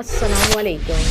السلام علیکم،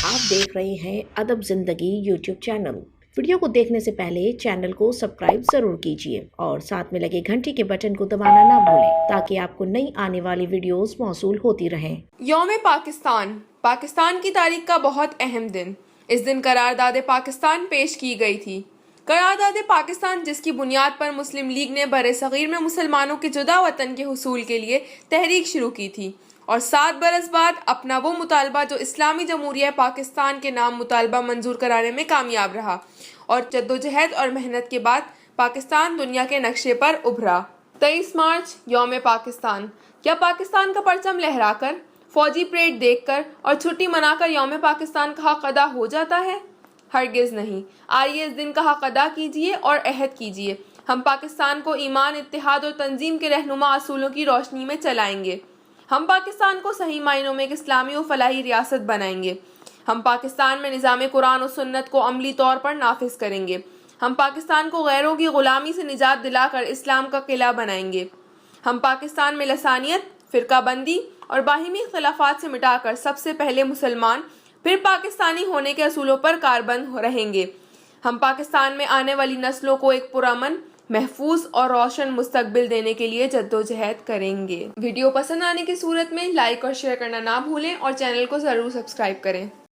آپ دیکھ رہے ہیں ادب زندگی یوٹیوب چینل۔ ویڈیو کو دیکھنے سے پہلے چینل کو سبسکرائب ضرور کیجیے اور ساتھ میں لگے گھنٹی کے بٹن کو دبانا نہ بھولیں تاکہ آپ کو نئی آنے والی ویڈیوز موصول ہوتی رہیں۔ یوم پاکستان کی تاریخ کا بہت اہم دن۔ اس دن قرارداد پاکستان پیش کی گئی تھی۔ قرارداد پاکستان، جس کی بنیاد پر مسلم لیگ نے بر صغیر میں مسلمانوں کے جدا وطن کے حصول کے لیے تحریک شروع کی تھی اور 7 برس بعد اپنا وہ مطالبہ جو اسلامی جمہوریہ پاکستان کے نام مطالبہ منظور کرانے میں کامیاب رہا اور جدوجہد اور محنت کے بعد پاکستان دنیا کے نقشے پر ابھرا۔ 23 مارچ یوم پاکستان۔ کیا پاکستان کا پرچم لہرا کر، فوجی پریڈ دیکھ کر اور چھٹی منا کر یوم پاکستان کا حق ادا ہو جاتا ہے؟ ہرگز نہیں۔ آئیے اس دن کا حق ادا کیجیے اور عہد کیجیے، ہم پاکستان کو ایمان، اتحاد اور تنظیم کے رہنما اصولوں کی روشنی میں چلائیں گے۔ ہم پاکستان کو صحیح معنوں میں ایک اسلامی و فلاحی ریاست بنائیں گے۔ ہم پاکستان میں نظام قرآن و سنت کو عملی طور پر نافذ کریں گے۔ ہم پاکستان کو غیروں کی غلامی سے نجات دلا کر اسلام کا قلعہ بنائیں گے۔ ہم پاکستان میں لسانیت، فرقہ بندی اور باہمی اختلافات سے مٹا کر سب سے پہلے مسلمان پھر پاکستانی ہونے کے اصولوں پر کاربند رہیں گے۔ ہم پاکستان میں آنے والی نسلوں کو ایک پرامن، محفوظ اور روشن مستقبل دینے کے لیے جدوجہد کریں گے۔ ویڈیو پسند آنے کی صورت میں لائک اور شیئر کرنا نہ بھولیں اور چینل کو ضرور سبسکرائب کریں۔